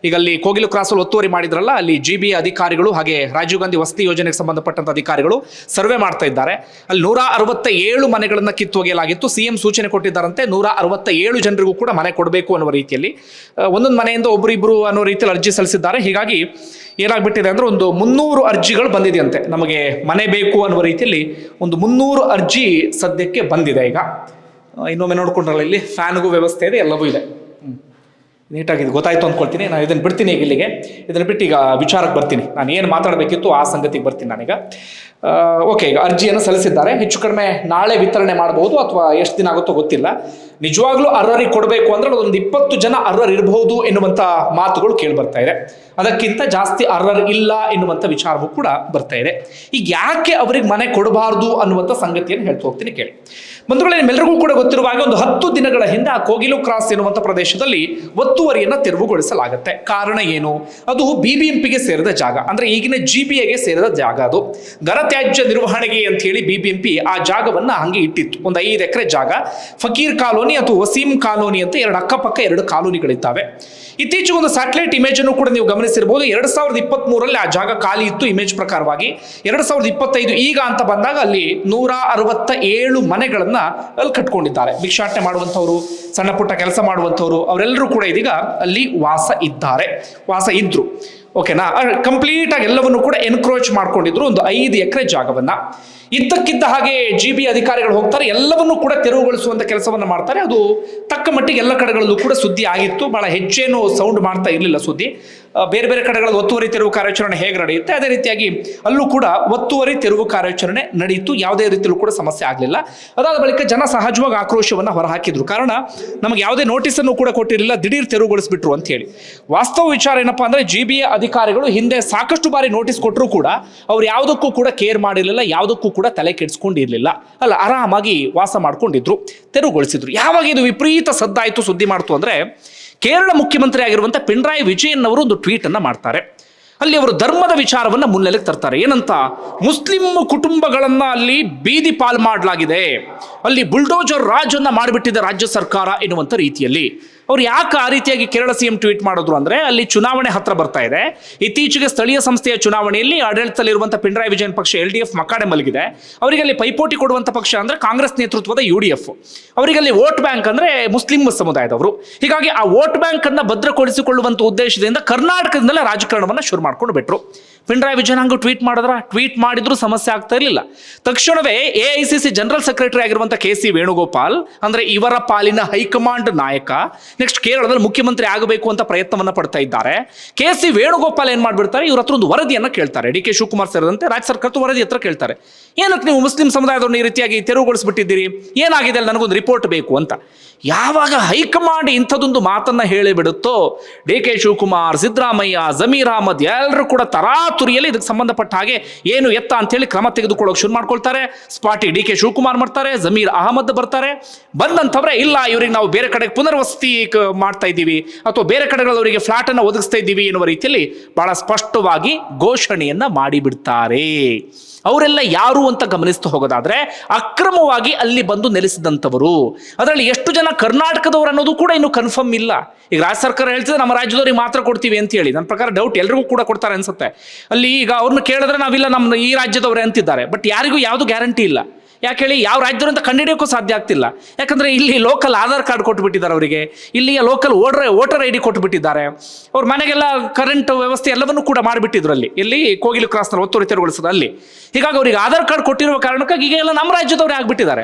ಈಗ ಅಲ್ಲಿ ಕೋಗಿಲು ಕ್ರಾಸಲ್ಲಿ ಒತ್ತುವರಿ ಮಾಡಿದ್ರಲ್ಲ, ಅಲ್ಲಿ GB ಅಧಿಕಾರಿಗಳು ಹಾಗೆ ರಾಜೀವ್ ಗಾಂಧಿ ವಸತಿ ಯೋಜನೆಗೆ ಸಂಬಂಧಪಟ್ಟಂಥ ಅಧಿಕಾರಿಗಳು ಸರ್ವೆ ಮಾಡ್ತಾ ಇದ್ದಾರೆ. ಅಲ್ಲಿ 167 ಮನೆಗಳನ್ನು ಕಿತ್ತೊಗೆಯಲಾಗಿತ್ತು. CM ಸೂಚನೆ ಕೊಟ್ಟಿದ್ದಾರಂತೆ 167 ಜನರಿಗೂ ಕೂಡ ಮನೆ ಕೊಡಬೇಕು ಅನ್ನುವ ರೀತಿಯಲ್ಲಿ. ಒಂದೊಂದು ಮನೆಯಿಂದ ಒಬ್ಬರಿಬ್ಬರು ಅನ್ನೋ ರೀತಿಯಲ್ಲಿ ಅರ್ಜಿ ಸಲ್ಲಿಸಿದ್ದಾರೆ. ಹೀಗಾಗಿ ಏನಾಗ್ಬಿಟ್ಟಿದೆ ಅಂದರೆ ಒಂದು 300 ಅರ್ಜಿಗಳು ಬಂದಿದೆಯಂತೆ. ನಮಗೆ ಮನೆ ಬೇಕು ಅನ್ನುವ ರೀತಿಯಲ್ಲಿ ಒಂದು 300 ಅರ್ಜಿ ಸದ್ಯಕ್ಕೆ ಬಂದಿದೆ. ಈಗ ಇನ್ನೊಮ್ಮೆ ನೋಡ್ಕೊಂಡ್ರಲ್ಲ, ಇಲ್ಲಿ ಫ್ಯಾನ್ಗೂ ವ್ಯವಸ್ಥೆ ಇದೆ, ಎಲ್ಲವೂ ಇದೆ. ನೀಟಾಗಿದೆ, ಗೊತ್ತಾಯ್ತು ಅಂದ್ಕೊಳ್ತೀನಿ. ನಾನು ಇದನ್ನು ಬಿಡ್ತೀನಿ ಈಗ ಇಲ್ಲಿಗೆ. ಇದನ್ನು ಬಿಟ್ಟು ಈಗ ವಿಚಾರಕ್ಕೆ ಬರ್ತೀನಿ. ನಾನು ಏನು ಮಾತಾಡಬೇಕಿತ್ತು ಆ ಸಂಗತಿಗೆ ಬರ್ತೀನಿ ನಾನೀಗ. ಓಕೆ, ಈಗ ಅರ್ಜಿಯನ್ನು ಸಲ್ಲಿಸಿದ್ದಾರೆ. ಹೆಚ್ಚು ಕಡಿಮೆ ನಾಳೆ ವಿತರಣೆ ಮಾಡಬಹುದು, ಅಥವಾ ಎಷ್ಟು ದಿನ ಆಗುತ್ತೋ ಗೊತ್ತಿಲ್ಲ. ನಿಜವಾಗ್ಲೂ ಅರ್ಹರಿಗೆ ಕೊಡಬೇಕು ಅಂದ್ರೆ ಒಂದು 20 ಜನ ಅರ್ಹರು ಇರಬಹುದು ಎನ್ನುವಂಥ ಮಾತುಗಳು ಕೇಳಿ ಬರ್ತಾ ಇದೆ. ಅದಕ್ಕಿಂತ ಜಾಸ್ತಿ ಅರ್ಹರು ಇಲ್ಲ ಎನ್ನುವಂಥ ವಿಚಾರವೂ ಕೂಡ ಬರ್ತಾ ಇದೆ. ಈಗ ಯಾಕೆ ಅವರಿಗೆ ಮನೆ ಕೊಡಬಾರ್ದು ಅನ್ನುವಂಥ ಸಂಗತಿಯನ್ನು ಹೇಳ್ತಾ ಹೋಗ್ತೀನಿ ಕೇಳಿ. ಬಂಧುಗಳೇ, ನಿಮ್ಮೆಲ್ಲರಿಗೂ ಕೂಡ ಗೊತ್ತಿರುವ ಹಾಗೆ ಒಂದು 10 ದಿನಗಳ ಹಿಂದೆ ಆ ಕೋಗಿಲು ಕ್ರಾಸ್ ಎನ್ನುವಂಥ ಪ್ರದೇಶದಲ್ಲಿ ಒತ್ತುವರಿಯನ್ನು ತೆರವುಗೊಳಿಸಲಾಗುತ್ತೆ. ಕಾರಣ ಏನು? ಅದು BBMPಗೆ ಸೇರಿದ ಜಾಗ, ಅಂದ್ರೆ ಈಗಿನ GBAಗೆ ಸೇರಿದ ಜಾಗ. ಅದು ಘನತ್ಯಾಜ್ಯ ನಿರ್ವಹಣೆಗೆ ಅಂತ ಹೇಳಿ BBMP ಆ ಜಾಗವನ್ನ ಹಂಗೆ ಇಟ್ಟಿತ್ತು. ಒಂದು 5 ಎಕರೆ ಜಾಗ. ಫಕೀರ್ ಕಾಲೋನಿ ಅಥವಾ ವಸೀಂ ಕಾಲೋನಿ ಅಂತ ಅಕ್ಕಪಕ್ಕ 2 ಕಾಲೋನಿಗಳಿದ್ದಾವೆ. ಇತ್ತೀಚೆಗೆ ಒಂದು ಸ್ಯಾಟಲೈಟ್ ಇಮೇಜ್ ಅನ್ನು ಕೂಡ ನೀವು ಗಮನಿಸಿರಬಹುದು. 2023ರಲ್ಲಿ ಆ ಜಾಗ ಖಾಲಿ ಇತ್ತು ಇಮೇಜ್ ಪ್ರಕಾರವಾಗಿ. 2025 ಈಗ ಅಂತ ಬಂದಾಗ ಅಲ್ಲಿ 167 ಮನೆಗಳನ್ನ ಅಲ್ಲಿ ಕಟ್ಕೊಂಡಿದ್ದಾರೆ. ಭಿಕ್ಷಾಟನೆ ಮಾಡುವಂಥವ್ರು, ಸಣ್ಣ ಪುಟ್ಟ ಕೆಲಸ ಮಾಡುವಂಥವ್ರು, ಅವರೆಲ್ಲರೂ ಕೂಡ ಇದೀಗ ಅಲ್ಲಿ ವಾಸ ಇದ್ರು. ಓಕೆನಾ? ಕಂಪ್ಲೀಟ್ ಆಗಿ ಎಲ್ಲವನ್ನು ಕೂಡ ಎನ್ಕ್ರೋಚ್ ಮಾಡ್ಕೊಂಡಿದ್ರು ಒಂದು 5 ಎಕರೆ ಜಾಗವನ್ನ. ಇದ್ದಕ್ಕಿದ್ದ ಹಾಗೆ GB ಅಧಿಕಾರಿಗಳು ಹೋಗ್ತಾರೆ, ಎಲ್ಲವನ್ನೂ ಕೂಡ ತೆರವುಗೊಳಿಸುವಂತ ಕೆಲಸವನ್ನ ಮಾಡ್ತಾರೆ. ಅದು ತಕ್ಕ ಮಟ್ಟಿಗೆ ಎಲ್ಲ ಕಡೆಗಳಲ್ಲೂ ಕೂಡ ಸುದ್ದಿ ಆಗಿತ್ತು. ಬಹಳ ಹೆಚ್ಚೇನು ಸೌಂಡ್ ಮಾಡ್ತಾ ಇರಲಿಲ್ಲ ಸುದ್ದಿ. ಬೇರೆ ಬೇರೆ ಕಡೆಗಳಲ್ಲಿ ಒತ್ತುವರಿ ತೆರವು ಕಾರ್ಯಾಚರಣೆ ಹೇಗೆ ನಡೆಯುತ್ತೆ ಅದೇ ರೀತಿಯಾಗಿ ಅಲ್ಲೂ ಕೂಡ ಒತ್ತುವರಿ ತೆರವು ಕಾರ್ಯಾಚರಣೆ ನಡೆಯಿತು. ಯಾವುದೇ ರೀತಿಯಲ್ಲೂ ಕೂಡ ಸಮಸ್ಯೆ ಆಗಲಿಲ್ಲ. ಅದಾದ ಬಳಿಕ ಜನ ಸಹಜವಾಗಿ ಆಕ್ರೋಶವನ್ನು ಹೊರಹಾಕಿದ್ರು. ಕಾರಣ ನಮಗೆ ಯಾವುದೇ ನೋಟಿಸನ್ನು ಕೂಡ ಕೊಟ್ಟಿರಲಿಲ್ಲ, ದಿಢೀರ್ ತೆರವುಗೊಳಿಸ್ಬಿಟ್ರು ಅಂತ ಹೇಳಿ. ವಾಸ್ತವ ವಿಚಾರ ಏನಪ್ಪಾ ಅಂದ್ರೆ GBA ಅಧಿಕಾರಿಗಳು ಹಿಂದೆ ಸಾಕಷ್ಟು ಬಾರಿ ನೋಟಿಸ್ ಕೊಟ್ಟರು ಕೂಡ ಅವ್ರು ಯಾವುದಕ್ಕೂ ಕೂಡ ಕೇರ್ ಮಾಡಿರಲಿಲ್ಲ, ಯಾವುದಕ್ಕೂ ಕೂಡ ತಲೆ ಕೆಡಿಸ್ಕೊಂಡಿರ್ಲಿಲ್ಲ. ಅಲ್ಲ, ಆರಾಮಾಗಿ ವಾಸ ಮಾಡ್ಕೊಂಡಿದ್ರು, ತೆರವುಗೊಳಿಸಿದ್ರು. ಯಾವಾಗ ಇದು ವಿಪರೀತ ಸದ್ದಾಯಿತು, ಸುದ್ದಿ ಮಾಡ್ತು ಅಂದ್ರೆ ಕೇರಳ ಮುಖ್ಯಮಂತ್ರಿ ಆಗಿರುವಂತ ಪಿಣರಾಯಿ ವಿಜಯನ್ ಅವರು ಒಂದು ಟ್ವೀಟ್ ಅನ್ನ ಮಾಡ್ತಾರೆ. ಅಲ್ಲಿ ಅವರು ಧರ್ಮದ ವಿಚಾರವನ್ನ ಮುನ್ನೆಲೆಗೆ ತರ್ತಾರೆ. ಏನಂತ, ಮುಸ್ಲಿಂ ಕುಟುಂಬಗಳನ್ನ ಅಲ್ಲಿ ಬೀದಿ ಪಾಲ್ ಮಾಡಲಾಗಿದೆ, ಅಲ್ಲಿ ಬುಲ್ಡೋಜರ್ ರಾಜನ್ನ ಮಾಡಿಬಿಟ್ಟಿದೆ ರಾಜ್ಯ ಸರ್ಕಾರ ಎನ್ನುವಂತ ರೀತಿಯಲ್ಲಿ. ಅವ್ರು ಯಾಕೆ ಆ ರೀತಿಯಾಗಿ ಕೇರಳ CM ಟ್ವೀಟ್ ಮಾಡಿದ್ರು ಅಂದ್ರೆ ಅಲ್ಲಿ ಚುನಾವಣೆ ಹತ್ರ ಬರ್ತಾ ಇದೆ. ಇತ್ತೀಚೆಗೆ ಸ್ಥಳೀಯ ಸಂಸ್ಥೆಯ ಚುನಾವಣೆಯಲ್ಲಿ ಆಡಳಿತದಲ್ಲಿರುವಂತಹ ಪಿಣರಾಯಿ ವಿಜಯನ್ ಪಕ್ಷ LDF ಮಕಾಡೆ ಮಲಗಿದೆ. ಅವರಿಗೆ ಅಲ್ಲಿ ಪೈಪೋಟಿ ಕೊಡುವಂತ ಪಕ್ಷ ಅಂದ್ರೆ ಕಾಂಗ್ರೆಸ್ ನೇತೃತ್ವದ UDF. ಅವರಿಗೆ ಅಲ್ಲಿ ವೋಟ್ ಬ್ಯಾಂಕ್ ಅಂದ್ರೆ ಮುಸ್ಲಿಂ ಸಮುದಾಯದವರು. ಹೀಗಾಗಿ ಆ ವೋಟ್ ಬ್ಯಾಂಕ್ ಅನ್ನ ಭದ್ರಗೊಳಿಸಿಕೊಳ್ಳುವಂತ ಉದ್ದೇಶದಿಂದ ಕರ್ನಾಟಕದಿಂದಲೇ ರಾಜಕಾರಣವನ್ನ ಶುರು ಮಾಡ್ಕೊಂಡು ಬಿಟ್ರು. ಪಿಣರಾಯಿ ವಿಜಯನ್ ಹಂಗೂ ಟ್ವೀಟ್ ಮಾಡಿದ್ರು ಸಮಸ್ಯೆ ಆಗ್ತಾ ಇರಲಿಲ್ಲ. ತಕ್ಷಣವೇ AICC ಜನರಲ್ ಸೆಕ್ರೆಟರಿ ಆಗಿರುವಂತ KC ವೇಣುಗೋಪಾಲ್ ಅಂದ್ರೆ ಇವರ ಪಾಲಿನ ಹೈಕಮಾಂಡ್ ನಾಯಕ ನೆಕ್ಸ್ಟ್ ಕೇರಳದಲ್ಲಿ ಮುಖ್ಯಮಂತ್ರಿ ಆಗಬೇಕು ಅಂತ ಪ್ರಯತ್ನವನ್ನ ಪಡ್ತಾ ಇದ್ದಾರೆ. KC ವೇಣುಗೋಪಾಲ್ ಏನ್ ಮಾಡ್ಬಿಡ್ತಾರೆ, ಇವ್ರ ಹತ್ರ ಒಂದು ವರದಿಯನ್ನ ಕೇಳ್ತಾರೆ. DK ಶಿವಕುಮಾರ್ ಸೇರಿದಂತೆ ರಾಜ್ಯ ಸರ್ಕಾರದ ವರದಿ ಹತ್ರ ಕೇಳ್ತಾರೆ. ಏನಕ್ಕೆ ನೀವು ಮುಸ್ಲಿಂ ಸಮುದಾಯದವ್ರನ್ನ ಈ ರೀತಿಯಾಗಿ ತೆರವುಗೊಳಿಸ್ಬಿಟ್ಟಿದ್ದೀರಿ, ಏನಾಗಿದೆ ಅಲ್ಲಿ, ನನಗೊಂದು ರಿಪೋರ್ಟ್ ಬೇಕು ಅಂತ. ಯಾವಾಗ ಹೈಕಮಾಂಡ್ ಇಂಥದೊಂದು ಮಾತನ್ನ ಹೇಳಿಬಿಡುತ್ತೋ DK ಶಿವಕುಮಾರ್, ಸಿದ್ದರಾಮಯ್ಯ, ಜಮೀರ್ ಅಹಮದ್ ಎಲ್ಲರೂ ಕೂಡ ತರಾತುರಿಯಲ್ಲಿ ಇದಕ್ಕೆ ಸಂಬಂಧಪಟ್ಟ ಹಾಗೆ ಏನು ಎತ್ತ ಅಂತ ಹೇಳಿ ಕ್ರಮ ತೆಗೆದುಕೊಳ್ಳೋಕೆ ಶುರು ಮಾಡ್ಕೊಳ್ತಾರೆ. ಸ್ಪಾಟಿ DK ಶಿವಕುಮಾರ್ ಮಾಡ್ತಾರೆ, ಜಮೀರ್ ಅಹಮದ್ ಬರ್ತಾರೆ. ಬಂದಂತವ್ರೆ ಇಲ್ಲ, ಇವರಿಗೆ ನಾವು ಬೇರೆ ಕಡೆಗೆ ಪುನರ್ವಸತಿ ಮಾಡ್ತಾ ಇದ್ದೀವಿ ಅಥವಾ ಬೇರೆ ಕಡೆಗಳವರಿಗೆ ಫ್ಲಾಟ್ ಅನ್ನ ಒದಗಿಸ್ತಾ ಇದ್ದೀವಿ ಎನ್ನುವ ರೀತಿಯಲ್ಲಿ ಬಹಳ ಸ್ಪಷ್ಟವಾಗಿ ಘೋಷಣೆಯನ್ನ ಮಾಡಿಬಿಡ್ತಾರೆ. ಅವರೆಲ್ಲ ಯಾರು ಅಂತ ಗಮನಿಸ್ತಾ ಹೋಗೋದಾದ್ರೆ ಅಕ್ರಮವಾಗಿ ಅಲ್ಲಿ ಬಂದು ನೆಲೆಸಿದಂಥವರು. ಅದರಲ್ಲಿ ಎಷ್ಟು ಜನ ಕರ್ನಾಟಕದವರು ಅನ್ನೋದು ಕೂಡ ಇನ್ನು ಕನ್ಫರ್ಮ್ ಇಲ್ಲ. ಈಗ ರಾಜ್ಯ ಸರ್ಕಾರ ಹೇಳ್ತಿದ್ರೆ ನಮ್ಮ ರಾಜ್ಯದವ್ರಿಗೆ ಮಾತ್ರ ಕೊಡ್ತೀವಿ ಅಂತ ಹೇಳಿ. ನನ್ನ ಪ್ರಕಾರ ಡೌಟ್ ಎಲ್ರಿಗೂ ಕೂಡ ಕೊಡ್ತಾರೆ ಅನ್ಸುತ್ತೆ. ಅಲ್ಲಿ ಈಗ ಅವ್ರನ್ನ ಕೇಳಿದ್ರೆ ನಾವಿಲ್ಲ ನಮ್ಮ ಈ ರಾಜ್ಯದವರೇ ಅಂತಿದ್ದಾರೆ. ಬಟ್ ಯಾರಿಗೂ ಯಾವುದು ಗ್ಯಾರಂಟಿ ಇಲ್ಲ. ಯಾಕೆ ಹೇಳಿ, ಯಾವ ರಾಜ್ಯದವರು ಅಂತ ಕಂಡುಹಿಡಿಯೋಕ್ಕೂ ಸಾಧ್ಯ ಆಗ್ತಿಲ್ಲ. ಯಾಕಂದ್ರೆ ಇಲ್ಲಿ ಲೋಕಲ್ ಆಧಾರ್ ಕಾರ್ಡ್ ಕೊಟ್ಟುಬಿಟ್ಟಿದ್ದಾರೆ ಅವರಿಗೆ, ಇಲ್ಲಿಯ ಲೋಕಲ್ ವೋಟರ್ ID ಕೊಟ್ಟುಬಿಟ್ಟಿದ್ದಾರೆ. ಅವ್ರ ಮನೆಗೆಲ್ಲ ಕರೆಂಟ್ ವ್ಯವಸ್ಥೆ ಎಲ್ಲವನ್ನೂ ಕೂಡ ಮಾಡಿಬಿಟ್ಟಿದ್ರು ಅಲ್ಲಿ, ಇಲ್ಲಿ ಕೋಗಿಲು ಕ್ರಾಸ್ನಲ್ಲಿ ಒತ್ತುವರಿ ತೆರವುಗೊಳಿಸೋದು ಅಲ್ಲಿ. ಹೀಗಾಗಿ ಅವ್ರಿಗೆ ಆಧಾರ್ ಕಾರ್ಡ್ ಕೊಟ್ಟಿರುವ ಕಾರಣಕ್ಕಾಗಿ ಈಗ ಎಲ್ಲ ನಮ್ಮ ರಾಜ್ಯದವರೇ ಆಗ್ಬಿಟ್ಟಿದ್ದಾರೆ.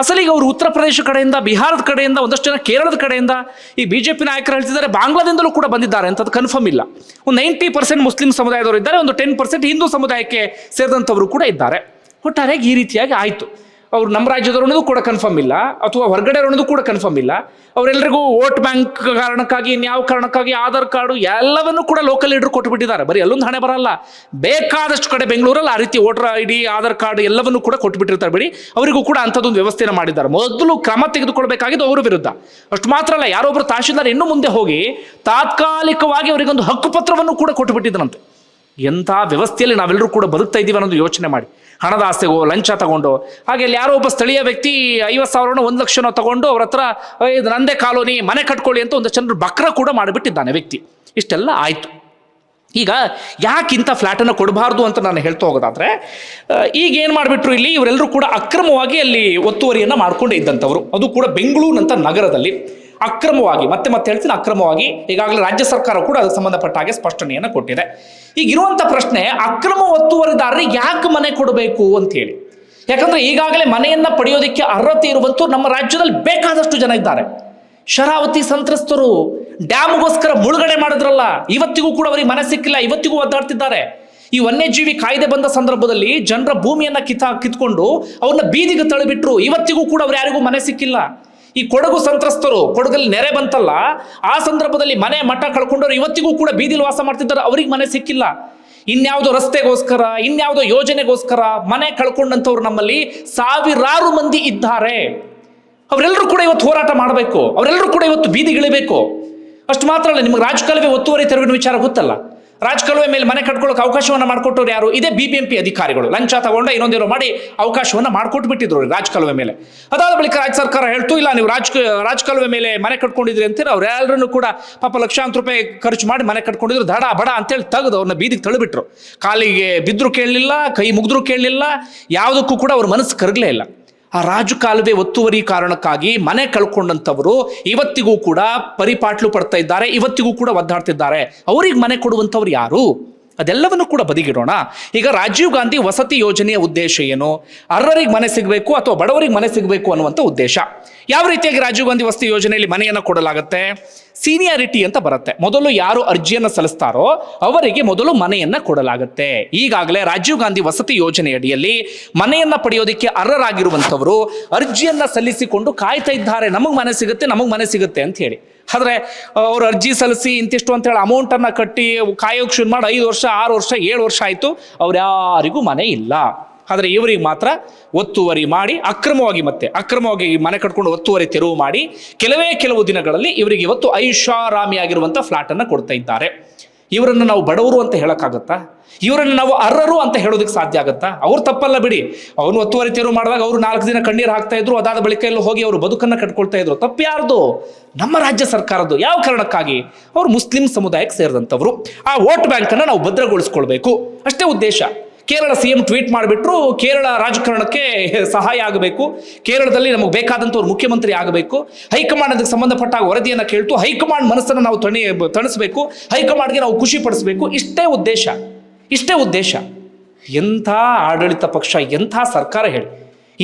ಅಸಲಿಗೆ ಅವರು ಉತ್ತರ ಪ್ರದೇಶ ಕಡೆಯಿಂದ, ಬಿಹಾರದ ಕಡೆಯಿಂದ, ಒಂದಷ್ಟು ಜನ ಕೇರಳದ ಕಡೆಯಿಂದ ಈ BJP ನಾಯಕರು ಹೇಳ್ತಿದ್ದಾರೆ ಬಾಂಗ್ಲಾದಿಂದಲೂ ಕೂಡ ಬಂದಿದ್ದಾರೆ ಅಂತ. ಅದು ಕನ್ಫರ್ಮ್ ಇಲ್ಲ. ಒಂದು 90% ಮುಸ್ಲಿಂ ಸಮುದಾಯದವರು ಇದ್ದಾರೆ, ಒಂದು 10% ಹಿಂದೂ ಸಮುದಾಯಕ್ಕೆ ಸೇರಿದಂಥವರು ಕೂಡ ಇದ್ದಾರೆ. ಒಟ್ಟಾರೆಯಾಗಿ ಈ ರೀತಿಯಾಗಿ ಆಯಿತು. ಅವ್ರು ನಮ್ಮ ರಾಜ್ಯದವರು ಅನ್ನೋದು ಕೂಡ ಕನ್ಫರ್ಮ್ ಇಲ್ಲ, ಅಥವಾ ಹೊರಗಡೆ ಅನ್ನೋದು ಕೂಡ ಕನ್ಫರ್ಮ್ ಇಲ್ಲ. ಅವರೆಲ್ಲರಿಗೂ ವೋಟ್ ಬ್ಯಾಂಕ್ ಕಾರಣಕ್ಕಾಗಿ, ಇನ್ಯಾವ ಕಾರಣಕ್ಕಾಗಿ ಆಧಾರ್ ಕಾರ್ಡು ಎಲ್ಲವನ್ನೂ ಕೂಡ ಲೋಕಲ್ ಲೀಡರ್ ಕೊಟ್ಟುಬಿಟ್ಟಿದ್ದಾರೆ. ಬರೀ ಅಲ್ಲೊಂದು ಹಣೆ ಬರಲ್ಲ, ಬೇಕಾದಷ್ಟು ಕಡೆ ಬೆಂಗಳೂರಲ್ಲಿ ಆ ರೀತಿ ವೋಟರ್ ID, ಆಧಾರ್ ಕಾರ್ಡ್ ಎಲ್ಲವನ್ನೂ ಕೂಡ ಕೊಟ್ಟುಬಿಟ್ಟಿರ್ತಾರೆ. ಬಿಡಿ, ಅವರಿಗೂ ಕೂಡ ಅಂಥದ್ದೊಂದು ವ್ಯವಸ್ಥೆಯನ್ನು ಮಾಡಿದ್ದಾರೆ. ಮೊದಲು ಕ್ರಮ ತೆಗೆದುಕೊಳ್ಬೇಕಾಗಿದ್ದು ಅವರ ವಿರುದ್ಧ. ಅಷ್ಟು ಮಾತ್ರ ಅಲ್ಲ, ಯಾರೊಬ್ಬರು ತಹಶೀಲ್ದಾರ್ ಇನ್ನೂ ಮುಂದೆ ಹೋಗಿ ತಾತ್ಕಾಲಿಕವಾಗಿ ಅವರಿಗೊಂದು ಹಕ್ಕುಪತ್ರವನ್ನು ಕೂಡ ಕೊಟ್ಟುಬಿಟ್ಟಿದ್ದರಂತೆ. ಎಂಥ ವ್ಯವಸ್ಥೆಯಲ್ಲಿ ನಾವೆಲ್ಲರೂ ಕೂಡ ಬದುಕ್ತಾ ಇದ್ದೀವಿ ಅನ್ನೋದು ಯೋಚನೆ ಮಾಡಿ. ಹಣದ ಆಸೆಗೋ ಲಂಚ ತಗೊಂಡು, ಹಾಗೆ ಅಲ್ಲಿ ಯಾರೋ ಒಬ್ಬ ಸ್ಥಳೀಯ ವ್ಯಕ್ತಿ 50,000 1 ಲಕ್ಷನೋ ತಗೊಂಡು ಅವ್ರ ಹತ್ರ ಇದು ನಂದೇ ಕಾಲೋನಿ, ಮನೆ ಕಟ್ಕೊಳ್ಳಿ ಅಂತ ಒಂದು ಜನರು ಬಕ್ರ ಕೂಡ ಮಾಡಿಬಿಟ್ಟಿದ್ದಾನೆ ವ್ಯಕ್ತಿ. ಇಷ್ಟೆಲ್ಲ ಆಯಿತು. ಈಗ ಯಾಕಿಂತ ಫ್ಲ್ಯಾಟನ್ನು ಕೊಡಬಾರ್ದು ಅಂತ ನಾನು ಹೇಳ್ತಾ ಹೋಗೋದಾದ್ರೆ, ಈಗ ಏನು ಮಾಡಿಬಿಟ್ರು, ಇಲ್ಲಿ ಇವರೆಲ್ಲರೂ ಕೂಡ ಅಕ್ರಮವಾಗಿ ಅಲ್ಲಿ ಒತ್ತುವರಿಯನ್ನು ಮಾಡ್ಕೊಂಡೇ ಇದ್ದಂಥವ್ರು. ಅದು ಕೂಡ ಬೆಂಗಳೂರಿನಂಥ ನಗರದಲ್ಲಿ ಅಕ್ರಮವಾಗಿ, ಮತ್ತೆ ಹೇಳ್ತೀನಿ ಅಕ್ರಮವಾಗಿ. ಈಗಾಗಲೇ ರಾಜ್ಯ ಸರ್ಕಾರ ಕೂಡ ಅದಕ್ಕೆ ಸಂಬಂಧಪಟ್ಟ ಹಾಗೆ ಸ್ಪಷ್ಟನೆಯನ್ನು ಕೊಟ್ಟಿದೆ. ಈಗಿರುವಂಥ ಪ್ರಶ್ನೆ, ಅಕ್ರಮ ಒತ್ತುವರಿದಾರರಿಗೆ ಯಾಕೆ ಮನೆ ಕೊಡಬೇಕು ಅಂತ ಹೇಳಿ. ಯಾಕಂದ್ರೆ ಈಗಾಗಲೇ ಮನೆಯನ್ನ ಪಡೆಯೋದಕ್ಕೆ ಅರ್ಹತೆ ಇರುವಂತೂ ನಮ್ಮ ರಾಜ್ಯದಲ್ಲಿ ಬೇಕಾದಷ್ಟು ಜನ ಇದ್ದಾರೆ. ಶರಾವತಿ ಸಂತ್ರಸ್ತರು ಡ್ಯಾಮ್ಗೋಸ್ಕರ ಮುಳುಗಡೆ ಮಾಡಿದ್ರಲ್ಲ, ಇವತ್ತಿಗೂ ಕೂಡ ಅವರಿಗೆ ಮನೆ ಸಿಕ್ಕಿಲ್ಲ, ಇವತ್ತಿಗೂ ಒದ್ದಾಡ್ತಿದ್ದಾರೆ. ಈ ವನ್ಯಜೀವಿ ಕಾಯ್ದೆ ಬಂದ ಸಂದರ್ಭದಲ್ಲಿ ಜನರ ಭೂಮಿಯನ್ನ ಕಿತ್ಕೊಂಡು ಅವ್ರನ್ನ ಬೀದಿಗೆ ತಳ್ಳಿಬಿಟ್ರು. ಇವತ್ತಿಗೂ ಕೂಡ ಅವ್ರು ಯಾರಿಗೂ ಮನೆ ಸಿಕ್ಕಿಲ್ಲ. ಈ ಕೊಡಗು ಸಂತ್ರಸ್ತರು, ಕೊಡಗಲ್ಲಿ ನೆರೆ ಬಂತಲ್ಲ, ಆ ಸಂದರ್ಭದಲ್ಲಿ ಮನೆ ಮಠ ಕಳ್ಕೊಂಡವ್ರು ಇವತ್ತಿಗೂ ಕೂಡ ಬೀದಿಲಿ ವಾಸ ಮಾಡ್ತಿದ್ದಾರೆ, ಅವ್ರಿಗೆ ಮನೆ ಸಿಕ್ಕಿಲ್ಲ. ಇನ್ಯಾವುದೋ ರಸ್ತೆಗೋಸ್ಕರ, ಇನ್ಯಾವುದೋ ಯೋಜನೆಗೋಸ್ಕರ ಮನೆ ಕಳ್ಕೊಂಡಂಥವ್ರು ನಮ್ಮಲ್ಲಿ ಸಾವಿರಾರು ಮಂದಿ ಇದ್ದಾರೆ. ಅವರೆಲ್ಲರೂ ಕೂಡ ಇವತ್ತು ಹೋರಾಟ ಮಾಡಬೇಕು, ಅವರೆಲ್ಲರೂ ಕೂಡ ಇವತ್ತು ಬೀದಿಗಿಳಿಬೇಕು. ಅಷ್ಟು ಮಾತ್ರ ಅಲ್ಲ, ನಿಮ್ಗೆ ರಾಜಕಾಲುವೆ ಒತ್ತುವರಿ ತೆರವಿನ ವಿಚಾರ ಗೊತ್ತಲ್ಲ. ರಾಜಕಾಲುವೆ ಮೇಲೆ ಮನೆ ಕಟ್ಕೊಳ್ಳೋಕೆ ಅವಕಾಶವನ್ನು ಮಾಡಿಕೊಟ್ಟವ್ರು ಯಾರು? ಇದೇ BBMP ಅಧಿಕಾರಿಗಳು. ಲಂಚ ತಗೊಂಡ ಇನ್ನೊಂದೇನೋ ಮಾಡಿ ಅವಕಾಶವನ್ನು ಮಾಡಿಕೊಟ್ಟು ಬಿಟ್ಟಿದ್ರು ರಾಜಕಾಲುವೆ ಮೇಲೆ. ಅದಾದ ಬಳಿಕ ರಾಜ್ಯ ಸರ್ಕಾರ ಹೇಳ್ತು, ಇಲ್ಲ ನೀವು ರಾಜಕಾಲುವೆ ಮೇಲೆ ಮನೆ ಕಟ್ಕೊಂಡಿದ್ರಿ ಅಂತೀರಿ. ಅವ್ರೆಲ್ಲರನ್ನು ಕೂಡ ಪಾಪ ಲಕ್ಷಾಂತರ ರೂಪಾಯಿ ಖರ್ಚು ಮಾಡಿ ಮನೆ ಕಟ್ಕೊಂಡಿದ್ರು, ದಡ ಬಡ ಅಂತೇಳಿ ತೆಗೆದು ಅವ್ರನ್ನ ಬೀದಿಗೆ ತಳ್ಳಿಬಿಟ್ರು. ಕಾಲಿಗೆ ಬಿದ್ದರೂ ಕೇಳಲಿಲ್ಲ, ಕೈ ಮುಗಿದ್ರೂ ಕೇಳಲಿಲ್ಲ, ಯಾವುದಕ್ಕೂ ಕೂಡ ಅವ್ರ ಮನಸ್ಸು ಕರಗಲೇ ಇಲ್ಲ. ಆ ರಾಜಕಾಲುವೆ ಒತ್ತುವರಿ ಕಾರಣಕ್ಕಾಗಿ ಮನೆ ಕಳ್ಕೊಂಡಂಥವರು ಇವತ್ತಿಗೂ ಕೂಡ ಪರಿಪಾಟ್ಲು ಪಡ್ತಾ ಇದ್ದಾರೆ, ಇವತ್ತಿಗೂ ಕೂಡ ಒದ್ದಾಡ್ತಿದ್ದಾರೆ. ಅವ್ರಿಗೆ ಮನೆ ಕೊಡುವಂಥವ್ರು ಯಾರು? ಅದೆಲ್ಲವನ್ನು ಕೂಡ ಬದಿಗಿಡೋಣ. ಈಗ ರಾಜೀವ್ ಗಾಂಧಿ ವಸತಿ ಯೋಜನೆಯ ಉದ್ದೇಶ ಏನು? ಅರ್ಹರಿಗೆ ಮನೆ ಸಿಗಬೇಕು ಅಥವಾ ಬಡವರಿಗೆ ಮನೆ ಸಿಗಬೇಕು ಅನ್ನುವಂಥ ಉದ್ದೇಶ. ಯಾವ ರೀತಿಯಾಗಿ ರಾಜೀವ್ ಗಾಂಧಿ ವಸತಿ ಯೋಜನೆಯಲ್ಲಿ ಮನೆಯನ್ನು ಕೊಡಲಾಗುತ್ತೆ? ಸೀನಿಯಾರಿಟಿ ಅಂತ ಬರುತ್ತೆ. ಮೊದಲು ಯಾರು ಅರ್ಜಿಯನ್ನು ಸಲ್ಲಿಸ್ತಾರೋ ಅವರಿಗೆ ಮೊದಲು ಮನೆಯನ್ನ ಕೊಡಲಾಗುತ್ತೆ. ಈಗಾಗಲೇ ರಾಜೀವ್ ಗಾಂಧಿ ವಸತಿ ಯೋಜನೆ ಅಡಿಯಲ್ಲಿ ಮನೆಯನ್ನ ಪಡೆಯೋದಕ್ಕೆ ಅರ್ಹರಾಗಿರುವಂತವರು ಅರ್ಜಿಯನ್ನ ಸಲ್ಲಿಸಿಕೊಂಡು ಕಾಯ್ತಾ ಇದ್ದಾರೆ, ನಮಗ್ ಮನೆ ಸಿಗುತ್ತೆ ಅಂತ ಹೇಳಿ. ಆದ್ರೆ ಅವ್ರು ಅರ್ಜಿ ಸಲ್ಲಿಸಿ ಇಂತಿಷ್ಟು ಅಂತ ಹೇಳಿ ಅಮೌಂಟ್ ಅನ್ನ ಕಟ್ಟಿ ಕಾಯೋಕೆ ಶುರು ಮಾಡಿ 5 ವರ್ಷ 6 ವರ್ಷ 7 ವರ್ಷ ಆಯ್ತು, ಅವ್ರು ಯಾರಿಗೂ ಮನೆ ಇಲ್ಲ. ಆದರೆ ಇವರಿಗೆ ಮಾತ್ರ ಒತ್ತುವರಿ ಮಾಡಿ ಅಕ್ರಮವಾಗಿ ಮನೆ ಕಟ್ಕೊಂಡು ಒತ್ತುವರಿ ತೆರವು ಮಾಡಿ ಕೆಲವು ದಿನಗಳಲ್ಲಿ ಇವರಿಗೆ ಇವತ್ತು ಐಷಾರಾಮಿಯಾಗಿರುವಂಥ ಫ್ಲಾಟನ್ನು ಕೊಡ್ತಾ ಇದ್ದಾರೆ. ಇವರನ್ನು ನಾವು ಬಡವರು ಅಂತ ಹೇಳೋಕ್ಕಾಗತ್ತಾ? ಇವರನ್ನು ನಾವು ಅರ್ಹರು ಅಂತ ಹೇಳೋದಕ್ಕೆ ಸಾಧ್ಯ ಆಗುತ್ತಾ? ಅವ್ರು ತಪ್ಪಲ್ಲ ಬಿಡಿ, ಅವನು ಒತ್ತುವರಿ ತೆರವು ಮಾಡಿದಾಗ ಅವರು 4 ದಿನ ಕಣ್ಣೀರು ಹಾಕ್ತಾ ಇದ್ರು, ಅದಾದ ಬಳಿಕ ಎಲ್ಲ ಹೋಗಿ ಅವರು ಬದುಕನ್ನು ಕಟ್ಕೊಳ್ತಾ ಇದ್ರು. ತಪ್ಪು ಯಾರ್ದು? ನಮ್ಮ ರಾಜ್ಯ ಸರ್ಕಾರದ್ದು. ಯಾವ ಕಾರಣಕ್ಕಾಗಿ? ಅವರು ಮುಸ್ಲಿಂ ಸಮುದಾಯಕ್ಕೆ ಸೇರಿದಂಥವ್ರು. ಆ ವೋಟ್ ಬ್ಯಾಂಕನ್ನು ನಾವು ಭದ್ರಗೊಳಿಸ್ಕೊಳ್ಬೇಕು, ಅಷ್ಟೇ ಉದ್ದೇಶ. ಕೇರಳ CM ಟ್ವೀಟ್ ಮಾಡಿಬಿಟ್ರು, ಕೇರಳ ರಾಜಕಾರಣಕ್ಕೆ ಸಹಾಯ ಆಗಬೇಕು, ಕೇರಳದಲ್ಲಿ ನಮಗೆ ಬೇಕಾದಂಥವ್ರು ಮುಖ್ಯಮಂತ್ರಿ ಆಗಬೇಕು, ಹೈಕಮಾಂಡ್ ಅದಕ್ಕೆ ಸಂಬಂಧಪಟ್ಟ ವರದಿಯನ್ನು ಕೇಳ್ತು, ಹೈಕಮಾಂಡ್ ಮನಸ್ಸನ್ನು ನಾವು ತಣಿಸ್ಬೇಕು, ಹೈಕಮಾಂಡ್ಗೆ ನಾವು ಖುಷಿ ಪಡಿಸ್ಬೇಕು. ಇಷ್ಟೇ ಉದ್ದೇಶ. ಎಂಥ ಆಡಳಿತ ಪಕ್ಷ, ಎಂಥ ಸರ್ಕಾರ ಹೇಳಿ.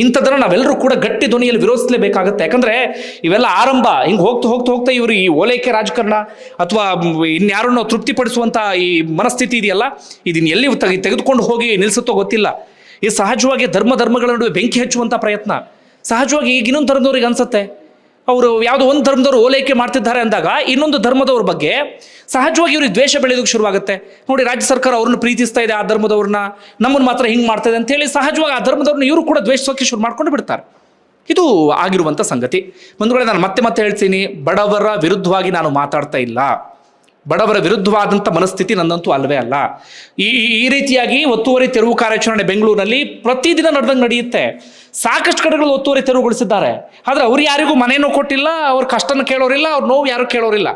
ಇಂಥದ್ದನ್ನು ನಾವೆಲ್ಲರೂ ಕೂಡ ಗಟ್ಟಿ ಧ್ವನಿಯಲ್ಲಿ ವಿರೋಧಿಸಲೇಬೇಕಾಗತ್ತೆ. ಯಾಕಂದ್ರೆ ಇವೆಲ್ಲ ಆರಂಭ. ಹಿಂಗೆ ಹೋಗ್ತಾ ಇವರು ಈ ಓಲೈಕೆ ರಾಜಕಾರಣ ಅಥವಾ ಇನ್ಯಾರನ್ನು ತೃಪ್ತಿಪಡಿಸುವಂಥ ಈ ಮನಸ್ಥಿತಿ ಇದೆಯಲ್ಲ, ಇದನ್ನ ಎಲ್ಲಿ ತೆಗೆದುಕೊಂಡು ಹೋಗಿ ನಿಲ್ಲಿಸುತ್ತೋ ಗೊತ್ತಿಲ್ಲ. ಈ ಸಹಜವಾಗಿ ಧರ್ಮಗಳ ನಡುವೆ ಬೆಂಕಿ ಹಚ್ಚುವಂಥ ಪ್ರಯತ್ನ ಸಹಜವಾಗಿ ಈಗ ಇನ್ನೊಂದು ಧರ್ಮದವ್ರಿಗೆ ಅನ್ಸುತ್ತೆ. ಅವರು ಯಾವುದೋ ಒಂದು ಧರ್ಮದವರು ಓಲೈಕೆ ಮಾಡ್ತಿದ್ದಾರೆ ಅಂದಾಗ ಇನ್ನೊಂದು ಧರ್ಮದವ್ರ ಬಗ್ಗೆ ಸಹಜವಾಗಿ ಇವ್ರಿಗೆ ದ್ವೇಷ ಬೆಳೆಯೋದಕ್ಕೆ ಶುರುವಾಗುತ್ತೆ. ನೋಡಿ, ರಾಜ್ಯ ಸರ್ಕಾರ ಅವ್ರನ್ನ ಪ್ರೀತಿಸ್ತಾ ಇದೆ, ಆ ಧರ್ಮದವ್ರನ್ನ, ನಮ್ಮನ್ನು ಮಾತ್ರ ಹಿಂಗೆ ಮಾಡ್ತಾ ಇದೆ ಅಂತೇಳಿ ಸಹಜವಾಗಿ ಆ ಧರ್ಮದವ್ರನ್ನ ಇವರು ಕೂಡ ದ್ವೇಷಿಸೋಕೆ ಶುರು ಮಾಡ್ಕೊಂಡು ಬಿಡ್ತಾರೆ. ಇದು ಆಗಿರುವಂಥ ಸಂಗತಿ. ಬಂಧುಗಳೇ, ನಾನು ಮತ್ತೆ ಹೇಳ್ತೀನಿ, ಬಡವರ ವಿರುದ್ಧವಾಗಿ ನಾನು ಮಾತಾಡ್ತಾ ಇಲ್ಲ. ಬಡವರ ವಿರುದ್ಧವಾದಂಥ ಮನಸ್ಥಿತಿ ನನ್ನಂತೂ ಅಲ್ವೇ ಅಲ್ಲ. ಈ ರೀತಿಯಾಗಿ ಒತ್ತುವರಿ ತೆರವು ಕಾರ್ಯಾಚರಣೆ ಬೆಂಗಳೂರಿನಲ್ಲಿ ಪ್ರತಿದಿನ ನಡೆಯುತ್ತೆ. ಸಾಕಷ್ಟು ಕಡೆಗಳು ಒತ್ತುವರಿ ತೆರವುಗೊಳಿಸಿದ್ದಾರೆ. ಆದರೆ ಅವ್ರು ಯಾರಿಗೂ ಮನೆಯೂ ಕೊಟ್ಟಿಲ್ಲ, ಅವ್ರ ಕಷ್ಟನ ಕೇಳೋರಿಲ್ಲ, ಅವ್ರ ನೋವು ಯಾರು ಕೇಳೋರಿಲ್ಲ.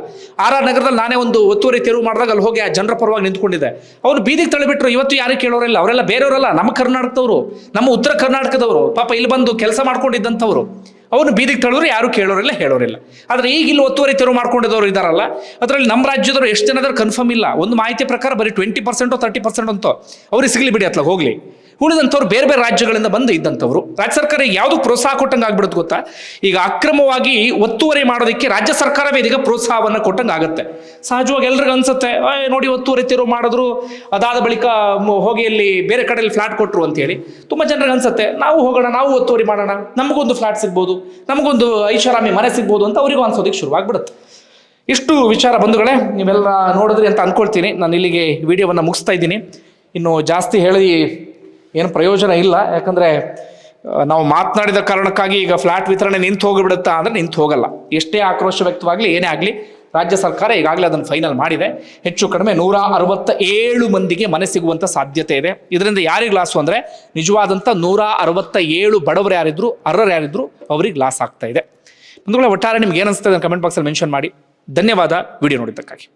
RR ನಗರದಲ್ಲಿ ನಾನೇ ಒಂದು ಒತ್ತುವರಿ ತೆರವು ಮಾಡಿದಾಗ ಅಲ್ಲಿ ಹೋಗಿ ಆ ಜನರ ಪರವಾಗಿ ನಿಂತ್ಕೊಂಡಿದ್ದೆ. ಅವ್ರು ಬೀದಿಗೆ ತಳ್ಳಿಬಿಟ್ರು. ಇವತ್ತು ಯಾರು ಕೇಳೋರಿಲ್ಲ. ಅವರೆಲ್ಲ ಬೇರೆಯವರಲ್ಲ, ನಮ್ಮ ಕರ್ನಾಟಕದವರು, ನಮ್ಮ ಉತ್ತರ ಕರ್ನಾಟಕದವರು, ಪಾಪ ಇಲ್ಲಿ ಬಂದು ಕೆಲಸ ಮಾಡ್ಕೊಂಡಿದ್ದಂಥವ್ರು. ಅವನು ಬೀದಿಗೆ ತಳ್ಳಿದ್ರು, ಯಾರು ಕೇಳೋರಿಲ್ಲ, ಹೇಳೋರಿಲ್ಲ. ಆದರೆ ಈಗ ಇಲ್ಲಿ ಒತ್ತುವರಿ ತೆರವು ಮಾಡ್ಕೊಂಡಿದ್ದವರು ಇದ್ದಾರಲ್ಲ, ಅದರಲ್ಲಿ ನಮ್ಮ ರಾಜ್ಯದವರು ಎಷ್ಟು ಜನದ ಕನ್ಫರ್ಮ್ ಇಲ್ಲ. ಒಂದು ಮಾಹಿತಿ ಪ್ರಕಾರ ಬರೀ 20% 30% ಅಂತೋ ಅವ್ರಿಗೆ ಸಿಗಲಿ ಬಿಡಿ, ಅತ್ಲಾಗ ಹೋಗ್ಲಿ. ಉಳಿದಂಥವ್ರು ಬೇರೆ ಬೇರೆ ರಾಜ್ಯಗಳಿಂದ ಬಂದು ಇದ್ದಂಥವ್ರು. ರಾಜ್ಯ ಸರ್ಕಾರ ಯಾವುದು ಪ್ರೋತ್ಸಾಹ ಕೊಟ್ಟಂಗೆ ಆಗ್ಬಿಡುತ್ತೆ ಗೊತ್ತಾ? ಈಗ ಅಕ್ರಮವಾಗಿ ಒತ್ತುವರಿ ಮಾಡೋದಕ್ಕೆ ರಾಜ್ಯ ಸರ್ಕಾರವೇ ಇದೀಗ ಪ್ರೋತ್ಸಾಹವನ್ನು ಕೊಟ್ಟಂಗೆ ಆಗುತ್ತೆ. ಸಹಜವಾಗಿ ಎಲ್ರಿಗೂ ಅನ್ಸುತ್ತೆ, ನೋಡಿ ಒತ್ತುವರಿ ತೆರವು ಮಾಡಿದ್ರು, ಅದಾದ ಬಳಿಕ ಹೋಗಿ ಅಲ್ಲಿ ಬೇರೆ ಕಡೆಯಲ್ಲಿ ಫ್ಲಾಟ್ ಕೊಟ್ಟರು ಅಂತ ಹೇಳಿ ತುಂಬ ಜನರಿಗೆ ಅನ್ಸುತ್ತೆ, ನಾವು ಹೋಗೋಣ, ನಾವು ಒತ್ತುವರಿ ಮಾಡೋಣ, ನಮಗೊಂದು ಫ್ಲಾಟ್ ಸಿಗ್ಬೋದು, ನಮಗೊಂದು ಐಷಾರಾಮಿ ಮನೆ ಸಿಗ್ಬೋದು ಅಂತ ಅವರಿಗೂ ಅನ್ಸೋದಕ್ಕೆ ಶುರುವಾಗ್ಬಿಡುತ್ತೆ. ಇಷ್ಟು ವಿಚಾರ ಬಂಧುಗಳೇ, ನೀವೆಲ್ಲ ನೋಡಿದ್ರಿ ಅಂತ ಅನ್ಕೊಳ್ತೀನಿ. ನಾನು ಇಲ್ಲಿಗೆ ವಿಡಿಯೋವನ್ನು ಮುಗಿಸ್ತಾ ಇದ್ದೀನಿ. ಇನ್ನು ಜಾಸ್ತಿ ಹೇಳಿ ಏನು ಪ್ರಯೋಜನ ಇಲ್ಲ. ಯಾಕಂದರೆ ನಾವು ಮಾತನಾಡಿದ ಕಾರಣಕ್ಕಾಗಿ ಈಗ ಫ್ಲಾಟ್ ವಿತರಣೆ ನಿಂತು ಹೋಗಿಬಿಡುತ್ತಾ ಅಂದರೆ ನಿಂತು ಹೋಗಲ್ಲ. ಎಷ್ಟೇ ಆಕ್ರೋಶ ವ್ಯಕ್ತವಾಗಲಿ, ಏನೇ ಆಗಲಿ, ರಾಜ್ಯ ಸರ್ಕಾರ ಈಗಾಗಲೇ ಅದನ್ನು ಫೈನಲ್ ಮಾಡಿದೆ. ಹೆಚ್ಚು ಕಡಿಮೆ 167 ಮಂದಿಗೆ ಮನೆ ಸಿಗುವಂಥ ಸಾಧ್ಯತೆ ಇದೆ. ಇದರಿಂದ ಯಾರಿಗೆ ಲಾಸು ಅಂದರೆ ನಿಜವಾದಂಥ 167 ಬಡವರು ಯಾರಿದ್ರು, ಅರ್ಹರು ಯಾರಿದ್ರು, ಅವ್ರಿಗೆ ಲಾಸ್ ಆಗ್ತಾ ಇದೆ. ಒಂದು ಒಟ್ಟಾರೆ ನಿಮ್ಗೆ ಏನು ಅನಿಸ್ತದೆ ಕಮೆಂಟ್ ಬಾಕ್ಸಲ್ಲಿ ಮೆನ್ಷನ್ ಮಾಡಿ. ಧನ್ಯವಾದ ವಿಡಿಯೋ ನೋಡಿದ್ದಕ್ಕಾಗಿ.